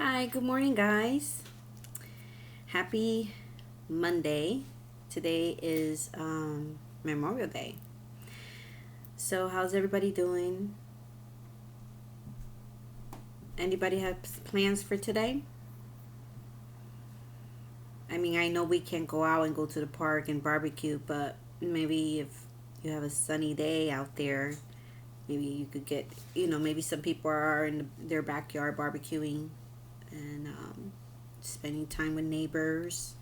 Hi, good morning, guys. Happy Monday. Today is Memorial Day. So, how's everybody doing? Anybody have plans for today? I mean, I know we can't go out and go to the park and barbecue, but maybe if you have a sunny day out there, maybe you could get, maybe some people are in their backyard barbecuing and spending time with neighbors.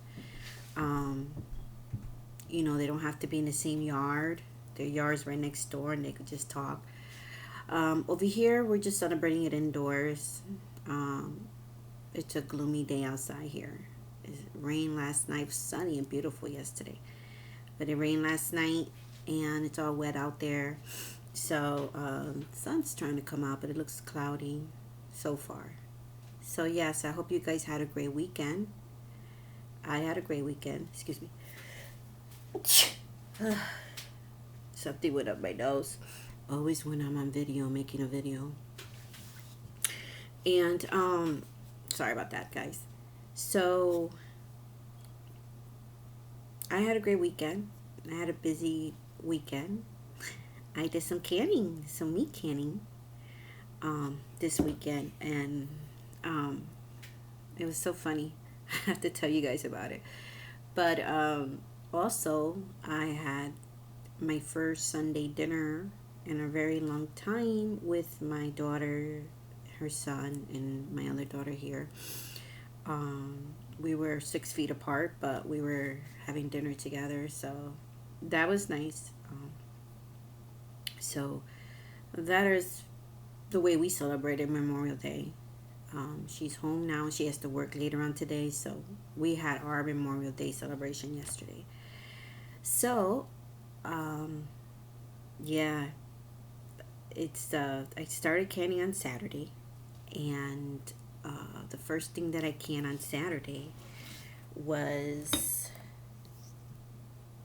Um, they don't have to be in the same yard. Their yard's right next door and they could just talk. Over here, we're just celebrating it indoors. Um, it's a gloomy day outside here. It rained last night, sunny and beautiful yesterday. But it rained last night and it's all wet out there. So, the sun's trying to come out, but it looks cloudy so far. So, yes, I hope you guys had a great weekend. I had a great weekend. Excuse me. Something went up my nose. Always when I'm on video, making a video. And sorry about that, guys. So I had a great weekend. I had a busy weekend. I did some canning, some meat canning, this weekend, and it was so funny. I have to tell you guys about it. But also, I had my first Sunday dinner in a very long time with my daughter, her son, and my other daughter here. We were 6 feet apart, but we were having dinner together, so that was nice. So that is the way we celebrated Memorial Day. She's home now. She has to work later on today, so we had our Memorial Day celebration yesterday. So, um, yeah, I started canning on Saturday, and the first thing that I canned on Saturday was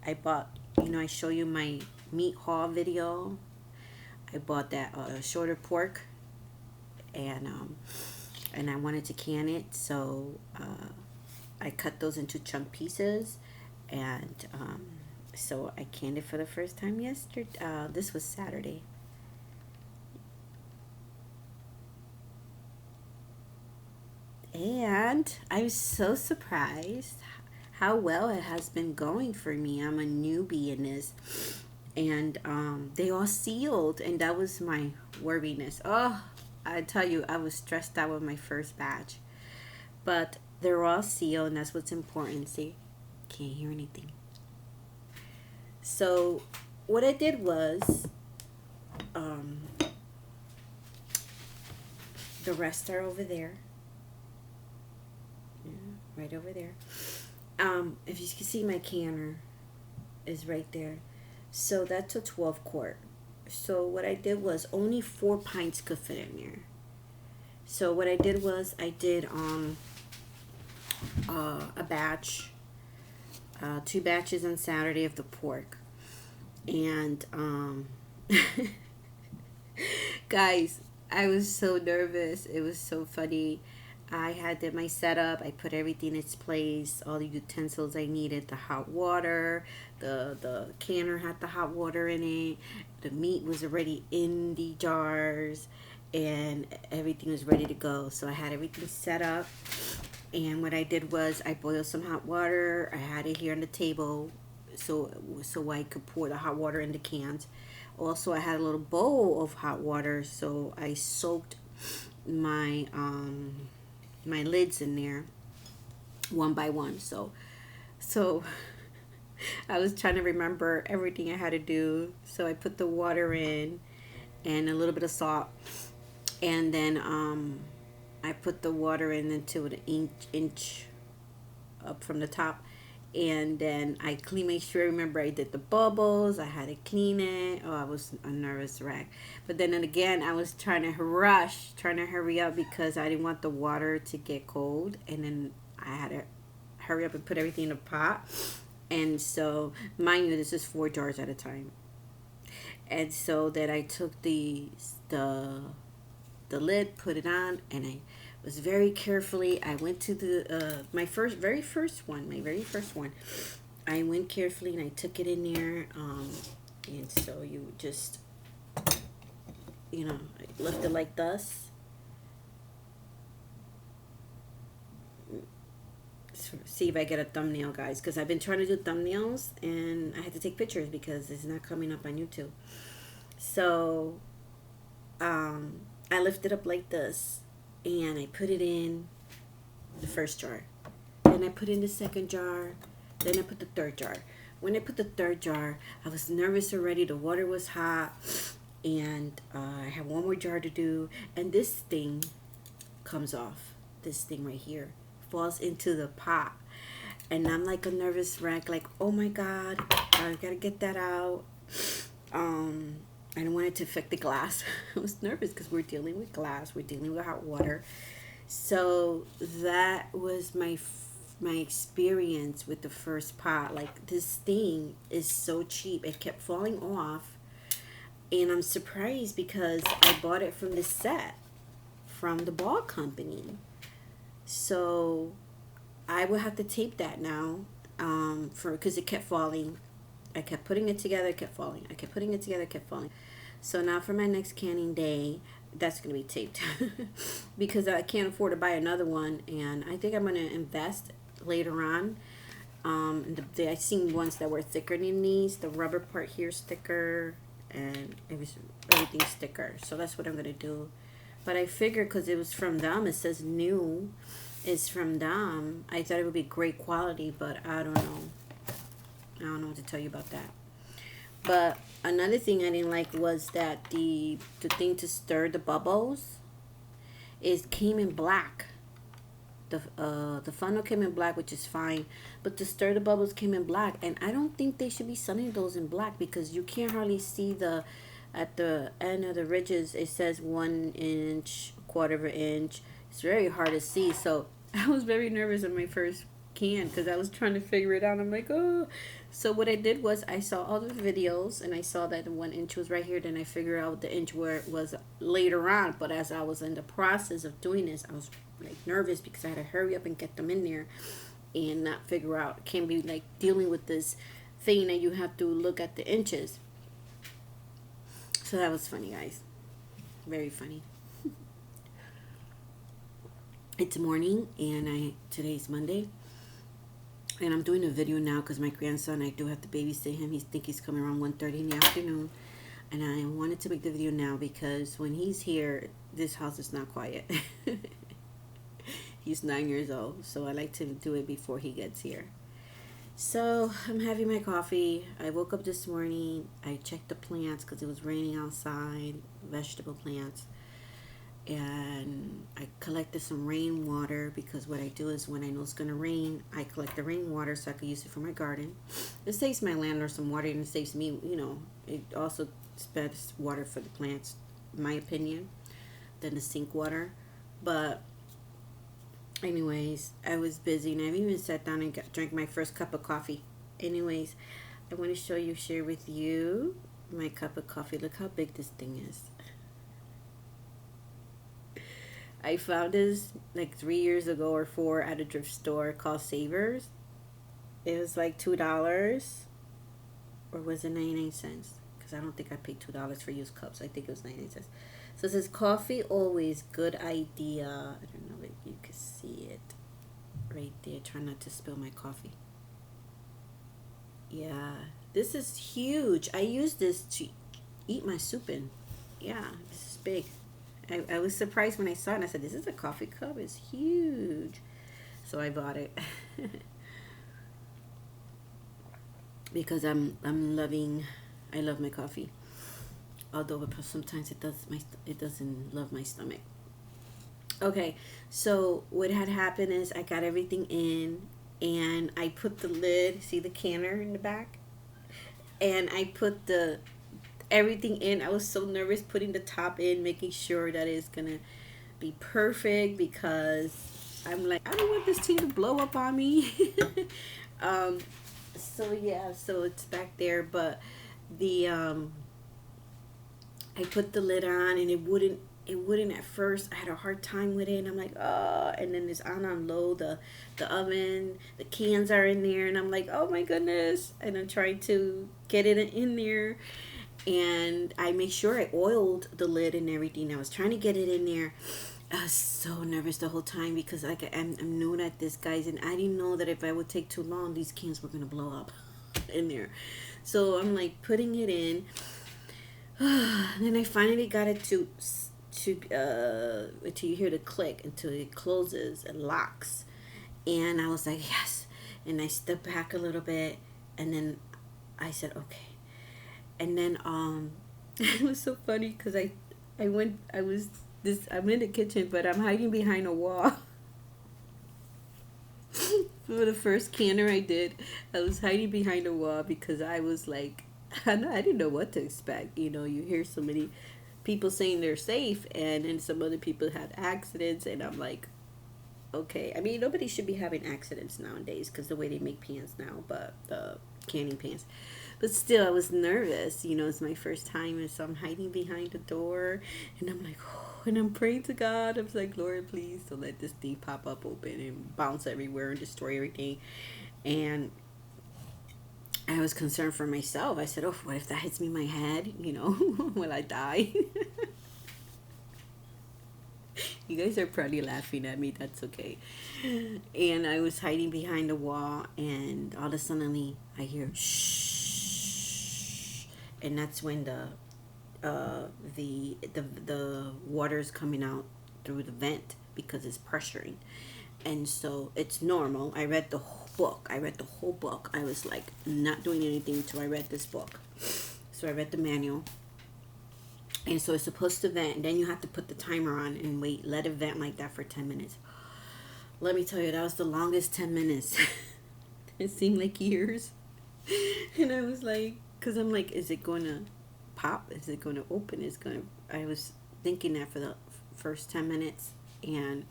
I bought. I show you my meat haul video. I bought that shorter pork, and I wanted to can it, so I cut those into chunk pieces, and so I canned it for the first time yesterday. This was Saturday. And I'm so surprised how well it has been going for me. I'm a newbie in this. And they all sealed, and that was my worriness. Oh, I tell you, I was stressed out with my first batch. But they're all sealed, and that's what's important. See, can't hear anything. So, what I did was, um, the rest are over there. Yeah, right over there. If you can see, my canner is right there. So that's a 12 quart. So what I did was only 4 pints could fit in there. So what I did was I did a batch, 2 batches on Saturday of the pork, and guys, I was so nervous. It was so funny. I had did my setup. I put everything in its place, all the utensils I needed, the hot water, the canner had the hot water in it. The meat was already in the jars, and everything was ready to go. So I had everything set up, and what I did was I boiled some hot water. I had it here on the table, so I could pour the hot water in the cans. Also, I had a little bowl of hot water, so I soaked my my lids in there one by one. So I was trying to remember everything I had to do. So I put the water in and a little bit of salt, and then I put the water in into an inch up from the top, and then I clean. Make sure, remember, I did the bubbles. I had to clean it. Oh, I was a nervous wreck. But then again, I was trying to rush, trying to hurry up because I didn't want the water to get cold, and then I had to hurry up and put everything in a pot. And so, mind you, this is 4 jars at a time. And so then I took the lid, put it on, and I was very carefully. I went to the very first one. I went carefully and I took it in there. And so you just, lift it like this. See if I get a thumbnail, guys, because I've been trying to do thumbnails and I had to take pictures because it's not coming up on YouTube. So I lift it up like this and I put it in the first jar. Then I put in the second jar. Then I put the third jar. When I put the third jar, I was nervous already. The water was hot and I had one more jar to do. And this thing comes off. This thing right here falls into the pot. And I'm like a nervous wreck, like, oh my God, I gotta get that out. I don't want it to affect the glass. I was nervous because we're dealing with glass, we're dealing with hot water. So that was my experience with the first pot. Like, this thing is so cheap. It kept falling off. And I'm surprised because I bought it from the set from the Ball Company. So I will have to tape that now, because it kept falling. I kept putting it together, it kept falling. I kept putting it together, it kept falling. So now for my next canning day, that's going to be taped because I can't afford to buy another one. And I think I'm going to invest later on. I seen ones that were thicker than these. The rubber part here is thicker and everything's thicker. So that's what I'm going to do. But I figured because it was from them, it says new. It's from them. I thought it would be great quality, but I don't know. I don't know what to tell you about that. But another thing I didn't like was that the thing to stir the bubbles came in black. The funnel came in black, which is fine, but to stir the bubbles came in black, and I don't think they should be selling those in black because you can't hardly see at the end of the ridges. It says 1 inch, quarter of an inch. It's very hard to see. So I was very nervous in my first can because I was trying to figure it out. I'm like, oh. So what I did was I saw all the videos and I saw that the 1 inch was right here. Then I figured out the inch where it was later on. But as I was in the process of doing this, I was like nervous because I had to hurry up and get them in there and not figure out. Can't be like dealing with this thing that you have to look at the inches. So that was funny, guys. Very funny. It's morning and today's Monday. And I'm doing a video now because my grandson, I do have to babysit him. He's coming around 1:30 in the afternoon. And I wanted to make the video now because when he's here, this house is not quiet. He's 9 years old. So I like to do it before he gets here. So I'm having my coffee. I woke up this morning. I checked the plants because it was raining outside. Vegetable plants. And I collected some rainwater because what I do is when I know it's going to rain, I collect the rainwater so I can use it for my garden. It saves my landlord some water and it saves me, it also spends water for the plants, in my opinion, than the sink water. But anyways, I was busy and I even sat down and drank my first cup of coffee. Anyways, I want to share with you my cup of coffee. Look how big this thing is. I found this like 3 years ago or 4 at a thrift store called Savers. It was like $2, or was it 99 cents? Because I don't think I paid $2 for used cups. I think it was 99 cents. So it says coffee always, good idea. I don't know if you can see it right there. Try not to spill my coffee. Yeah, this is huge. I use this to eat my soup in. Yeah, this is big. I was surprised when I saw it and I said, this is a coffee cup? It's huge. So I bought it. Because I love my coffee. Although sometimes it doesn't love my stomach. Okay, so what had happened is I got everything in and I put the lid, see the canner in the back? And I put everything in. I was so nervous putting the top in, making sure that it's gonna be perfect because I'm like, I don't want this thing to blow up on me. So yeah, so it's back there, but I put the lid on and it wouldn't it wouldn't at first. I had a hard time with it, and I'm like, oh. And then it's on low, the oven, the cans are in there, and I'm like, oh my goodness. And I'm trying to get it in there, and I make sure I oiled the lid and everything. I was trying to get it in there. I was so nervous the whole time because like I'm new at this, guys, and I didn't know that if I would take too long, these cans were gonna blow up in there. So I'm like putting it in. Then I finally got it until you hear the click, until it closes and locks, and I was like yes, and I stepped back a little bit, and then I said okay, and then it was so funny because I went I was this I'm in the kitchen, but I'm hiding behind a wall. For the first canner I did, I was hiding behind a wall because I was like, I didn't know what to expect. You know, you hear so many people saying they're safe, and then some other people had accidents, and I'm like, okay. I mean, nobody should be having accidents nowadays because the way they make pans now, but the canning pans. But still, I was nervous. You know, it's my first time, and so I'm hiding behind the door, and I'm like, oh, and I'm praying to God. I was like, Lord, please don't let this thing pop up open and bounce everywhere and destroy everything. And I was concerned for myself. I said, oh, what if that hits me in my head? You know, will I die? You guys are probably laughing at me. That's okay. And I was hiding behind a wall, and all of a sudden I hear shh, and that's when the water is coming out through the vent because it's pressuring, and so it's normal. I read the whole book. I was like not doing anything until I read this book. So I read the manual, and so it's supposed to vent, and then you have to put the timer on and wait, let it vent like that for 10 minutes. Let me tell you, that was the longest 10 minutes. It seemed like years. And I was like, because I'm like, is it going to pop? Is it going to open? I was thinking that for the first 10 minutes. And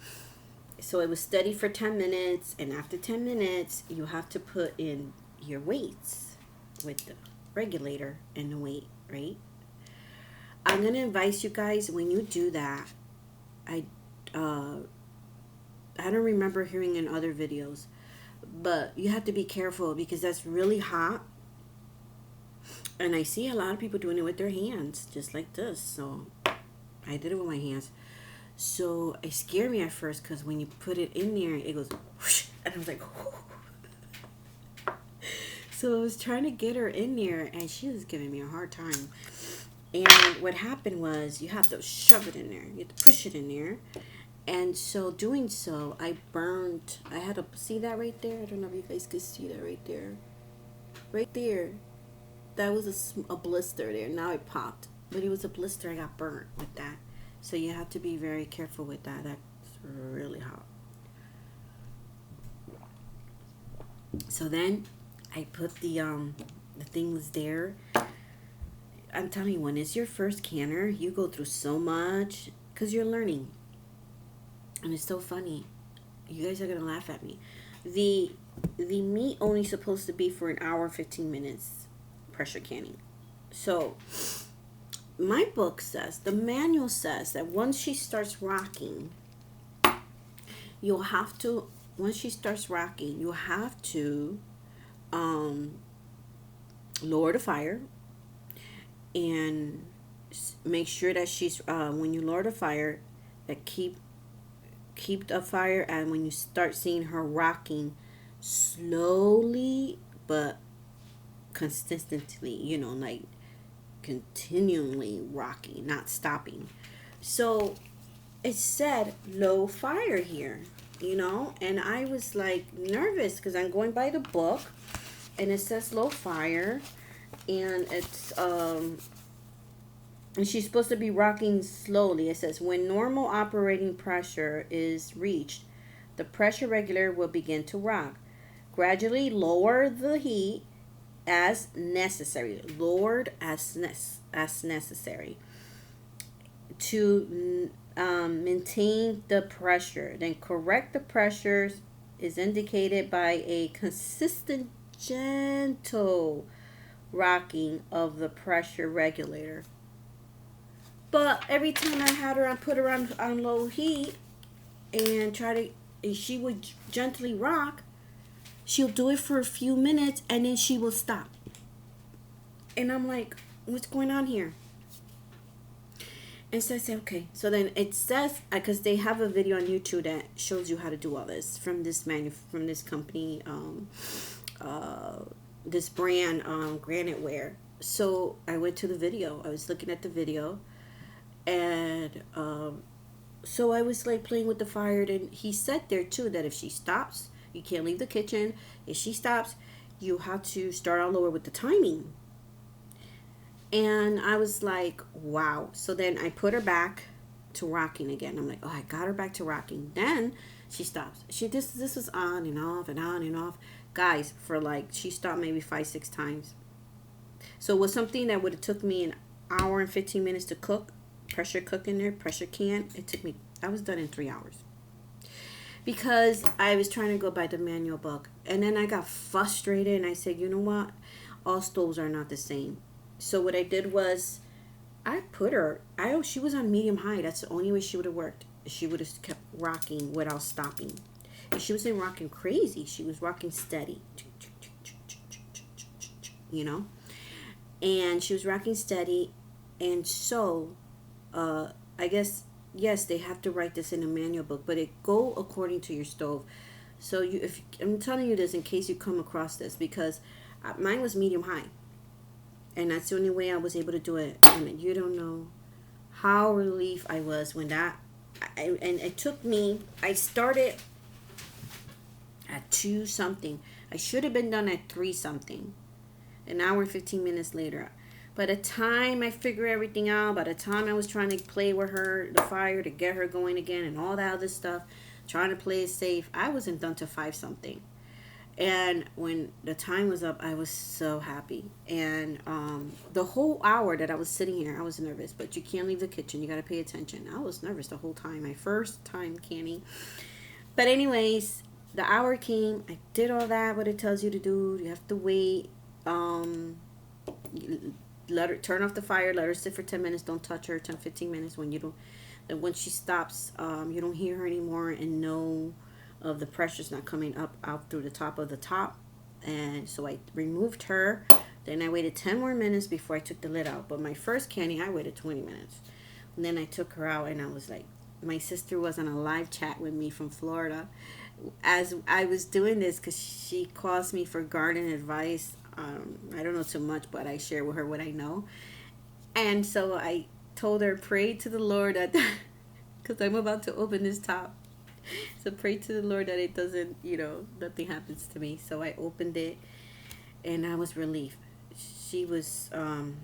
so it was steady for 10 minutes. And after 10 minutes, you have to put in your weights with the regulator and the weight, right? I'm going to advise you guys, when you do that, I don't remember hearing in other videos, but you have to be careful because that's really hot. And I see a lot of people doing it with their hands, just like this. So I did it with my hands. So it scared me at first because when you put it in there, it goes whoosh, and I was like, whoo. So I was trying to get her in there, and she was giving me a hard time. And what happened was you have to shove it in there. You have to push it in there. And so doing so, I burned. I had to see that right there. I don't know if you guys could see that right there. Right there. That was a blister there. Now it popped. But it was a blister. I got burnt with that. So you have to be very careful with that. That's really hot. So then I put the things there. I'm telling you, when it's your first canner, you go through so much because you're learning. And it's so funny. You guys are going to laugh at me. The meat only supposed to be for an hour and 15 minutes pressure canning. So my book says, the manual says that once she starts rocking, once she starts rocking, you'll have to lower the fire and make sure that she's when you lower the fire, that keep the fire, and when you start seeing her rocking slowly but consistently, like continually rocking, not stopping. So it said low fire here, and I was like nervous because I'm going by the book, and it says low fire, and it's and she's supposed to be rocking slowly. It says when normal operating pressure is reached, the pressure regulator will begin to rock. Gradually lower the heat as necessary. Lowered as necessary to maintain the pressure. Then correct the pressures is indicated by a consistent, gentle rocking of the pressure regulator. But every time I had her, I put her on low heat and and she would gently rock. She'll do it for a few minutes and then she will stop. And I'm like, what's going on here? And so I said, okay. So then it says, because they have a video on YouTube that shows you how to do all this from from this company, uh, this brand, Granite Wear. So I went to the video. I was looking at the video, and so I was like playing with the fire. And he said there too that if she stops, you can't leave the kitchen. If she stops, you have to start all over with the timing. And I was like, wow. So then I put her back to rocking again. I'm like, oh, I got her back to rocking. Then she stops. This was on and off and on and off. Guys, for like, she stopped maybe 5, 6 times. So it was something that would have took me an hour and 15 minutes to cook. Pressure cook in there, pressure can. I was done in 3 hours. Because I was trying to go by the manual book. And then I got frustrated and I said, you know what? All stoves are not the same. So what I did was, she was on medium high. That's the only way she would have worked. She would have kept rocking without stopping. And she wasn't rocking crazy. She was rocking steady. You know? And she was rocking steady. And so, I guess, yes, they have to write this in a manual book, but it go according to your stove. So if I'm telling you this in case you come across this, because mine was medium high. And that's the only way I was able to do it. And you don't know how relieved I was when and it took me, I started at 2 something. I should have been done at 3 something. An hour and 15 minutes later. By the time I figured everything out, by the time I was trying to play with her, the fire, to get her going again and all that other stuff, trying to play it safe, I wasn't done till 5 something. And when the time was up, I was so happy. And the whole hour that I was sitting here, I was nervous. But you can't leave the kitchen. You got to pay attention. I was nervous the whole time. My first time canning. But anyways, the hour came. I did all that, what it tells you to do. You have to wait. Let her turn off the fire. Let her sit for 10 minutes. Don't touch her. 10, 15 minutes. When you don't. Then when she stops, you don't hear her anymore. And no... of the pressure's not coming up out through the top of the top. And so I removed her. Then I waited 10 more minutes before I took the lid out. But my first canning, I waited 20 minutes. And then I took her out and I was like, my sister was on a live chat with me from Florida as I was doing this, because she calls me for garden advice. I don't know too much, but I share with her what I know. And so I told her, pray to the Lord that, because I'm about to open this top. So pray to the Lord that it doesn't, nothing happens to me. So I opened it and I was relieved. She was,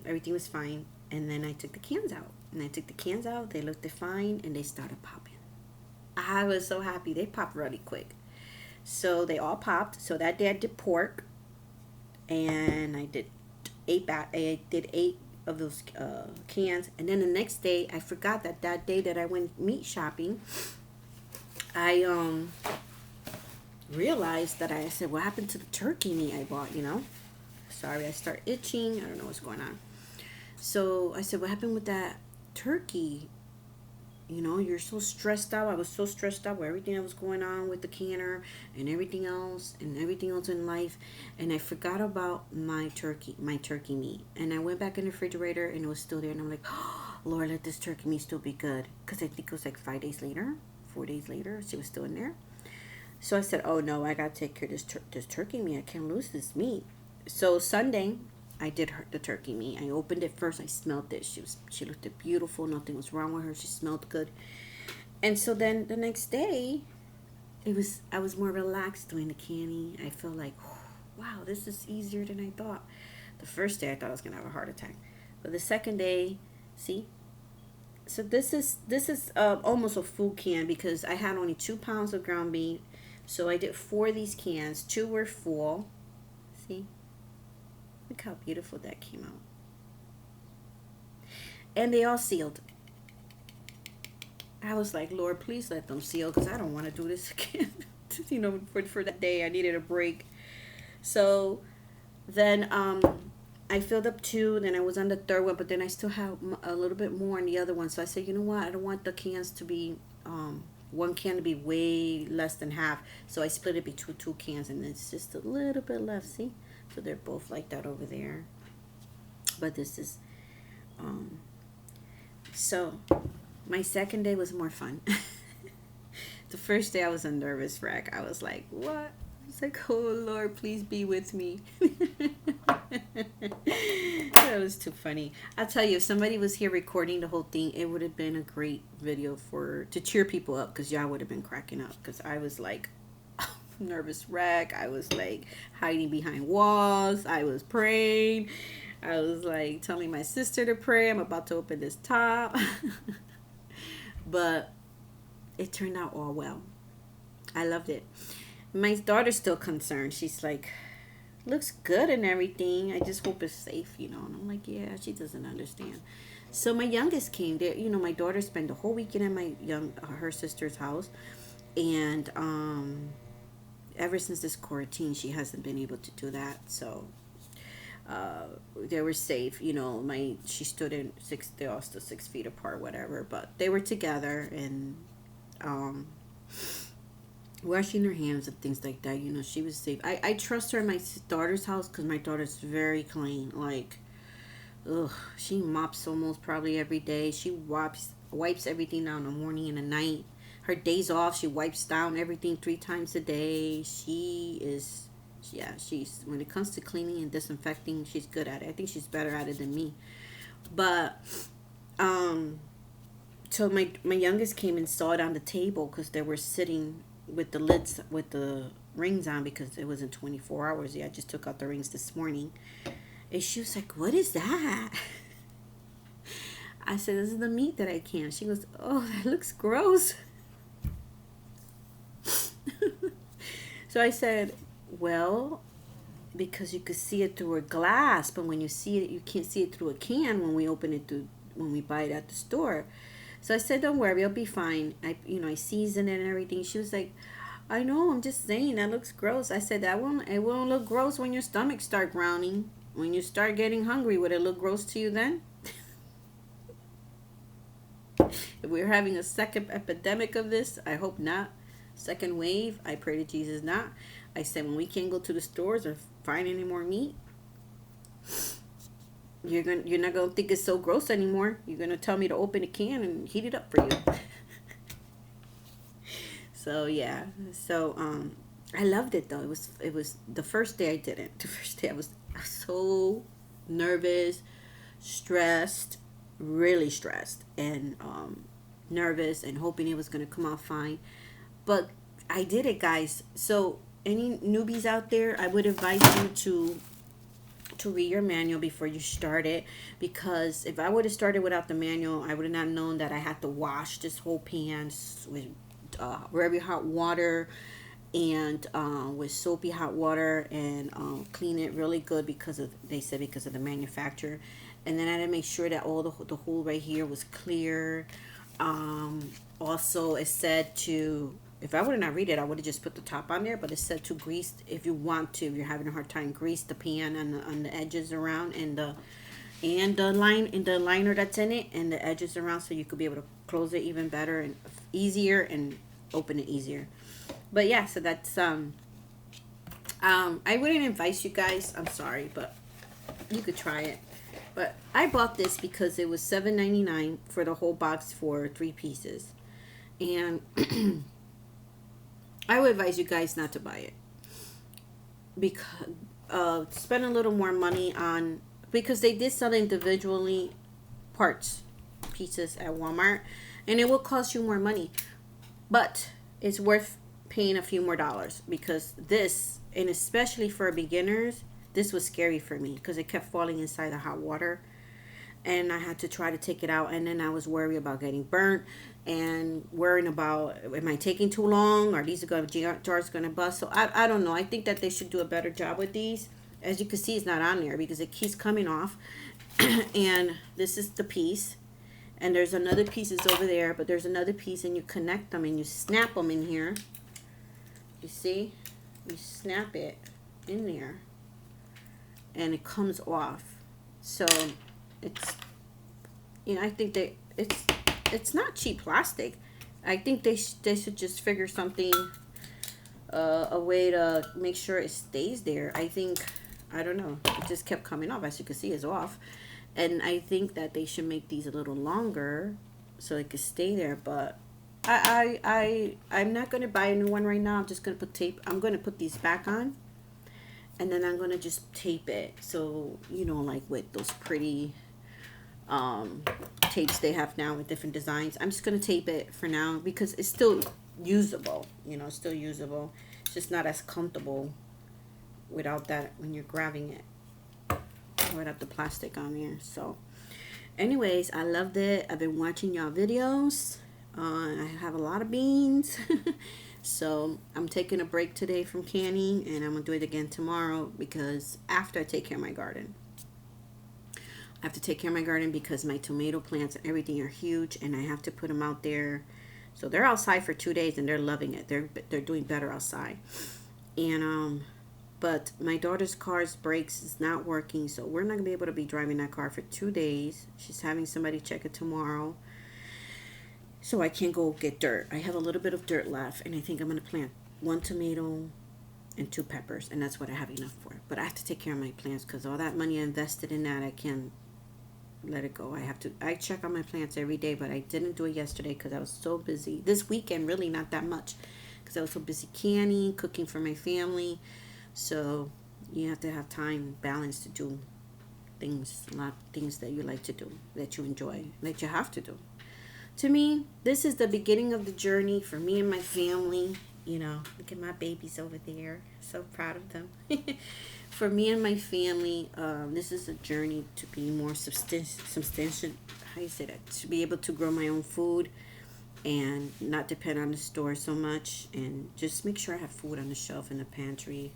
everything was fine. And then I took the cans out. And I took the cans out. They looked fine and they started popping. I was so happy. They popped really quick. So they all popped. So that day I did pork. And I did 8 of those cans. And then the next day, I forgot that day that I went meat shopping, I realized that I said, what happened to the turkey meat I bought, Sorry, I start itching. I don't know what's going on. So I said, what happened with that turkey? You're so stressed out. I was so stressed out with everything that was going on with the canner and everything else in life. And I forgot about my turkey meat. And I went back in the refrigerator and it was still there. And I'm like, oh, Lord, let this turkey meat still be good. Because I think it was like 5 days later. 4 days later, she was still in there. So I said, oh no, I gotta take care of this turkey meat. I can't lose this meat. So Sunday, I did the turkey meat. I opened it first. I smelled it. She looked beautiful. Nothing was wrong with her. She smelled good. And so then the next day, I was more relaxed doing the canning. I felt like, wow, this is easier than I thought. The first day I thought I was gonna have a heart attack, but the second day, see. So this is almost a full can, because I had only 2 pounds of ground beef. So I did 4 of these cans. 2 were full. See? Look how beautiful that came out. And they all sealed. I was like, Lord, please let them seal, because I don't want to do this again. For that day, I needed a break. So then I filled up two, then I was on the third one, but then I still have a little bit more in the other one. So I said, you know what? I don't want the cans to be, one can to be way less than half. So I split it between two cans, and it's just a little bit left. See? So they're both like that over there. But this is, um, so my second day was more fun. The first day I was a nervous wreck. I was like, what? I was like, oh Lord, please be with me. That was too funny. I'll tell you, if somebody was here recording the whole thing, it would have been a great video for to cheer people up, because y'all would have been cracking up, because I was like nervous wreck. I was like hiding behind walls. I was praying. I was like telling my sister to pray. I'm about to open this top. But it turned out all well. I loved it. My daughter's still concerned. She's like, looks good and everything. I just hope it's safe, you know. And I'm like, yeah, she doesn't understand. So my youngest came there. You know, my daughter spent the whole weekend at my her sister's house, and ever since this quarantine, she hasn't been able to do that. So they were safe. You know, she stood in six. They all stood 6 feet apart, whatever. But they were together, and washing her hands and things like that. You know, she was safe. I trust her in my daughter's house, because my daughter's very clean. Like, ugh, she mops almost probably every day. She wipes everything down in the morning and the night. Her days off, she wipes down everything 3 times a day. She's when it comes to cleaning and disinfecting, she's good at it. I think she's better at it than me. But so my youngest came and saw it on the table, because they were sitting with the lids with the rings on, because it wasn't 24 hours yet. I just took out the rings this morning, and she was like, what is that? I said, this is the meat that I can. She goes, oh, that looks gross. So I said, well, because you could see it through a glass, but when you see it, you can't see it through a can when we buy it at the store. So I said, don't worry, I'll be fine. I seasoned it and everything. She was like, I know, I'm just saying, that looks gross. I said, it won't look gross when your stomach start growling. When you start getting hungry, would it look gross to you then? If we're having a second epidemic of this, I hope not. Second wave, I pray to Jesus not. I said, when we can't go to the stores or find any more meat, you're not gonna think it's so gross anymore. You're gonna tell me to open a can and heat it up for you. So yeah. So I loved it though. It was the first day I didn't. The first day I was so nervous, stressed, really stressed, and nervous, and hoping it was gonna come out fine. But I did it, guys. So any newbies out there, I would advise you to read your manual before you start it, because if I would have started without the manual, I would have not known that I had to wash this whole pan with very hot water, and with soapy hot water, and clean it really good, because of the manufacturer. And then I had to make sure that all the hole right here was clear. Also, it said to, if I would have not read it, I would have just put the top on there. But it said to grease, if you want to, if you're having a hard time, grease the pan on the edges around, and the liner that's in it, and the edges around, so you could be able to close it even better and easier, and open it easier. But yeah, so that's I wouldn't advise you guys. I'm sorry, but you could try it. But I bought this because it was $7.99 for the whole box for 3 pieces, and I would advise you guys not to buy it, because spend a little more money on, because they did sell individually pieces at Walmart, and it will cost you more money, but it's worth paying a few more dollars, because this, and especially for beginners, this was scary for me, because it kept falling inside the hot water, and I had to try to take it out, and then I was worried about getting burnt, and worrying about, am I taking too long? Are these jars going to bust? So I don't know. I think that they should do a better job with these. As you can see, it's not on there because it keeps coming off. And this is the piece. And there's another piece is over there, but there's another piece, and you connect them and you snap them in here. You see? You snap it in there, and it comes off. So it's, I think it's not cheap plastic. I think they should just figure something, a way to make sure it stays there. I think, I don't know, it just kept coming off. As you can see, it's off. And I think that they should make these a little longer so it could stay there. But I'm not gonna buy a new one right now. I'm just gonna put tape. I'm gonna put these back on, and then I'm gonna just tape it. So, like with those pretty um tapes they have now with different designs. I'm just gonna tape it for now because it's still usable. It's still usable. It's just not as comfortable without that when you're grabbing it, without the plastic on here. So anyways, I loved it. I've been watching y'all videos. I have a lot of beans. So I'm taking a break today from canning, and I'm gonna do it again tomorrow because after I take care of my garden. I have to take care of my garden because my tomato plants and everything are huge, and I have to put them out there. So they're outside for 2 days, and they're loving it. They're doing better outside. And but my daughter's car's brakes is not working, so we're not gonna be able to be driving that car for 2 days. She's having somebody check it tomorrow, so I can't go get dirt. I have a little bit of dirt left, and I think I'm gonna plant one tomato and two peppers, and that's what I have enough for. But I have to take care of my plants because all that money I invested in that, I can't let it go. I check on my plants every day, but I didn't do it yesterday because I was so busy. This weekend, really not that much because I was so busy canning, cooking for my family. So you have to have time, balance to do things, a lot of things that you like to do, that you enjoy, that you have to do. To me, this is the beginning of the journey for me and my family. Look at my babies over there. So proud of them. For me and my family, this is a journey to be more substantial. How you say that? To be able to grow my own food and not depend on the store so much, and just make sure I have food on the shelf in the pantry,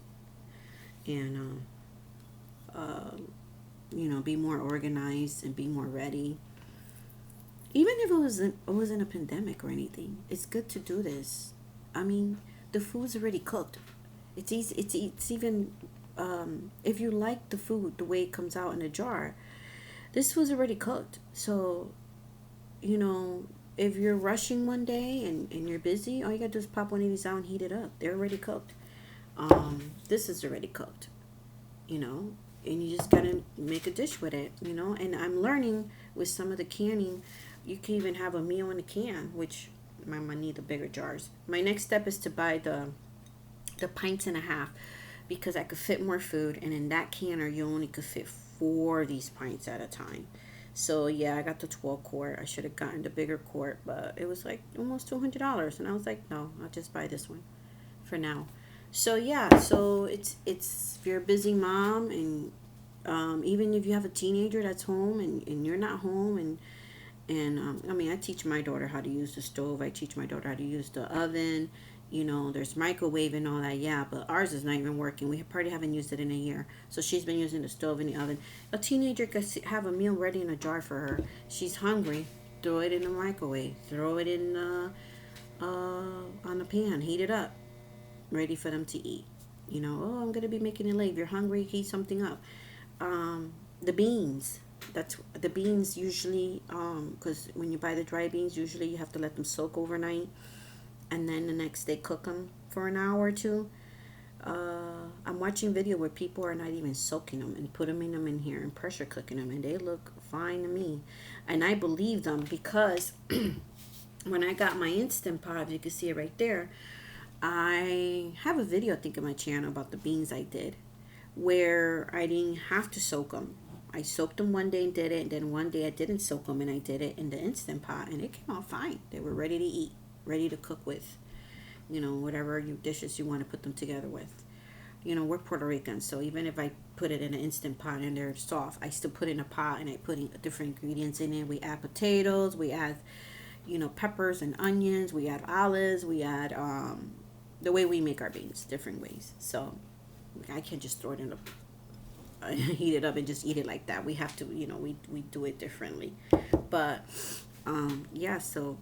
and uh, be more organized and be more ready. Even if it wasn't a pandemic or anything, it's good to do this. I mean, the food's already cooked. It's easy. It's even, if you like the food the way it comes out in a jar, this was already cooked. So, you know, if you're rushing one day and you're busy, all you gotta do is pop one of these out and heat it up. They're already cooked. This is already cooked. You know, and you just gotta make a dish with it. And I'm learning with some of the canning, you can even have a meal in a can, which I might need the bigger jars. My next step is to buy the pints and a half because I could fit more food, and in that canner you only could fit 4 of these pints at a time. So yeah, I got the 12 quart. I should have gotten the bigger quart, but it was like almost $200, and I was like, no, I'll just buy this one for now. So yeah, so it's if you're a busy mom, and even if you have a teenager that's home, and you're not home, and I mean, I teach my daughter how to use the stove. I teach my daughter how to use the oven. There's microwave and all that, yeah, but ours is not even working. We probably haven't used it in a year. So she's been using the stove and the oven. A teenager could have a meal ready in a jar for her. She's hungry. Throw it in the microwave. Throw it in on the pan. Heat it up. Ready for them to eat. Oh, I'm going to be making it late. If you're hungry, heat something up. The beans. That's the beans usually, because when you buy the dry beans, usually you have to let them soak overnight, and then the next day cook them for an hour or two. I'm watching video where people are not even soaking them and putting them in here and pressure cooking them, and they look fine to me, and I believe them because when I got my Instant Pot, you can see it right there. I have a video, I think, on my channel about the beans I did, where I didn't have to soak them. I soaked them one day and did it, and then one day I didn't soak them and I did it in the Instant Pot, and it came out fine. They were ready to eat, ready to cook with, whatever dishes you want to put them together with. We're Puerto Ricans, so even if I put it in an Instant Pot and they're soft, I still put it in a pot and I put in different ingredients in it. We add potatoes, we add, peppers and onions, we add olives, we add the way we make our beans, different ways. So I can't just throw it in a heat it up and just eat it like that. We have to, we do it differently. But yeah, so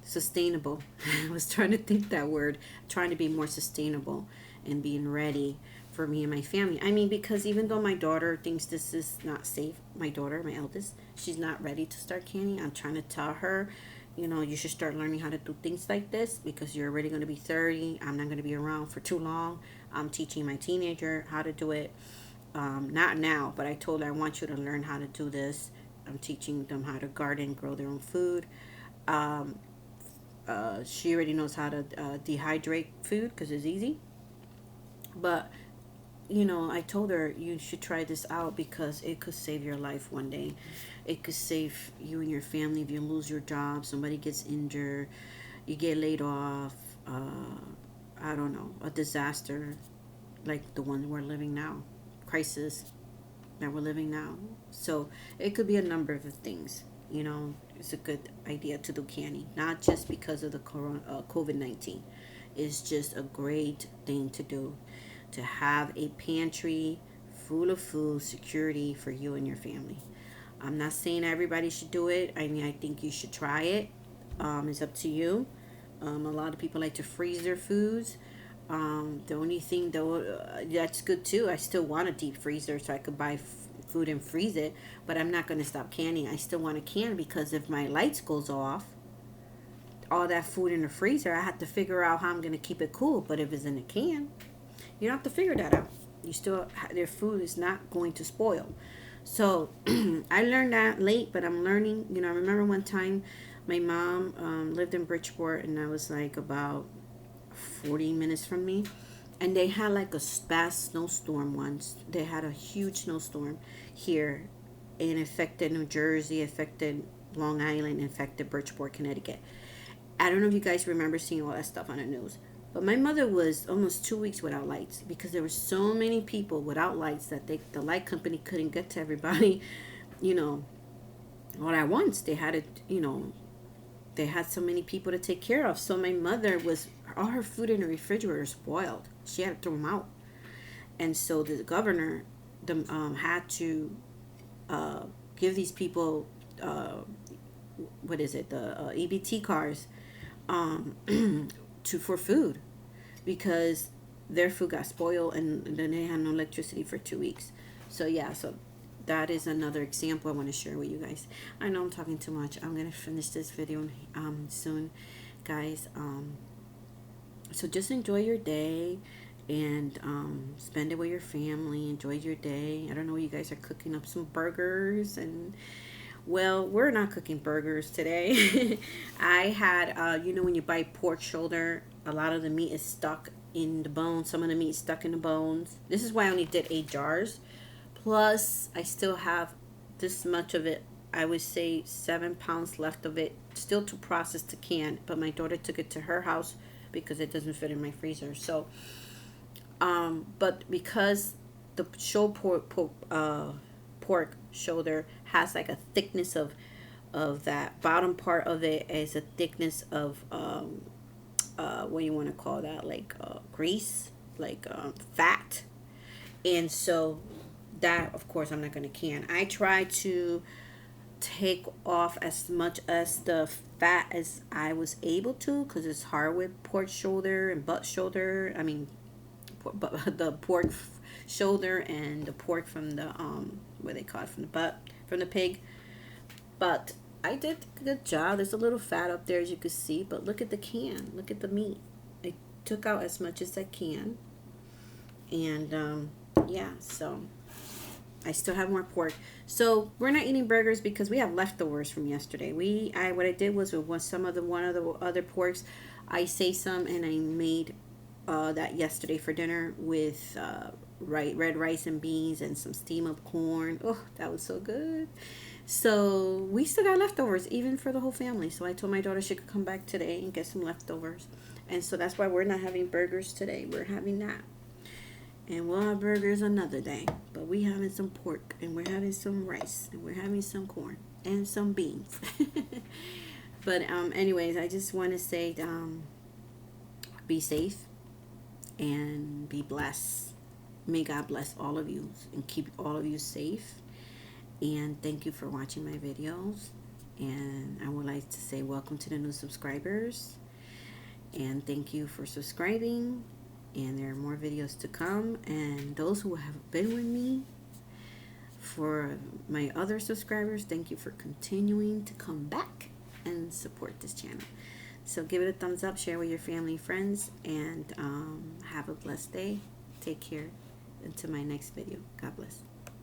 sustainable. I was trying to think that word, trying to be more sustainable and being ready for me and my family. I mean, because even though my daughter thinks this is not safe, my daughter, my eldest, she's not ready to start canning. I'm trying to tell her, you know, you should start learning how to do things like this because you're already going to be 30. I'm not going to be around for too long. I'm teaching my teenager how to do it. Not now, but I told her I want you to learn how to do this. I'm teaching them how to garden, grow their own food. Um, she already knows how to dehydrate food because it's easy. But you know, I told her you should try this out because it could save your life one day. It could save you and your family if you lose your job, somebody gets injured, you get laid off. I don't know, a disaster like the one we're living now, crisis that we're living now. So it could be a number of things. You know, it's a good idea to do canning, not just because of the COVID-19. It's just a great thing to do to have a pantry full of food security for you and your family. I'm not saying everybody should do it. I mean, I think you should try it. It's up to you. A lot of people like to freeze their foods. The only thing though that's good too. I still want a deep freezer so I could buy food and freeze it, but I'm not going to stop canning. I still want to can because if my lights goes off, all that food in the freezer, I have to figure out how I'm going to keep it cool. But if it's in a can, you don't have to figure that out. You still their food is not going to spoil. So I learned that late, but I'm learning. You know, I remember one time my mom lived in Bridgeport, and I was like about 40 minutes from me, and they had like a bad snowstorm once. They had a huge snowstorm here, and affected New Jersey, affected Long Island, affected Bridgeport, Connecticut. I don't know if you guys remember seeing all that stuff on the news. But my mother was almost 2 weeks without lights because there were so many people without lights that the light company couldn't get to everybody. You know, all at once. They had it. You know, they had so many people to take care of. So my mother was all her food in the refrigerator spoiled. She had to throw them out, and so the governor had to give these people what is it, the EBT cars to for food because their food got spoiled and then they had no electricity for 2 weeks. So yeah, so that is another example I want to share with you guys. I know I'm talking too much. I'm gonna finish this video soon, guys. So just enjoy your day and spend it with your family. Enjoy your day. I don't know, you guys are cooking up some burgers and well, we're not cooking burgers today. I had, you know, when you buy pork shoulder, a lot of the meat is stuck in the bones. Some of the meat is stuck in the bones. This is why I only did 8 jars. Plus, I still have this much of it. I would say 7 pounds left of it, still to process to can. But my daughter took it to her house because it doesn't fit in my freezer. So, but because the pork shoulder has like a thickness of that bottom part of it is a thickness of what do you want to call that, like grease, like fat. And so that of course I'm not going to can. I try to take off as much as the fat as I was able to because it's hard with pork shoulder and butt shoulder. I mean the pork shoulder and the pork from the what they call it, from the butt, from the pig. But I did a good job. There's a little fat up there as you can see, but look at the can, look at the meat. I took out as much as I can, and yeah, so I still have more pork. So we're not eating burgers because we have leftovers from yesterday. What I did was with some of the one of the other porks, I saved some and I made that yesterday for dinner with red rice and beans and some steam up corn. Oh, that was so good. So we still got leftovers even for the whole family. So I told my daughter she could come back today and get some leftovers. And so that's why we're not having burgers today. We're having that. And we'll have burgers another day. But we having some pork and we're having some rice and we're having some corn and some beans. But anyways, I just want to say be safe and be blessed. May God bless all of you and keep all of you safe. And thank you for watching my videos. And I would like to say welcome to the new subscribers. And thank you for subscribing. and there are more videos to come. And those who have been with me, for my other subscribers, thank you for continuing to come back and support this channel. So give it a thumbs up, share with your family, friends, and have a blessed day. Take care. Until my next video. God bless.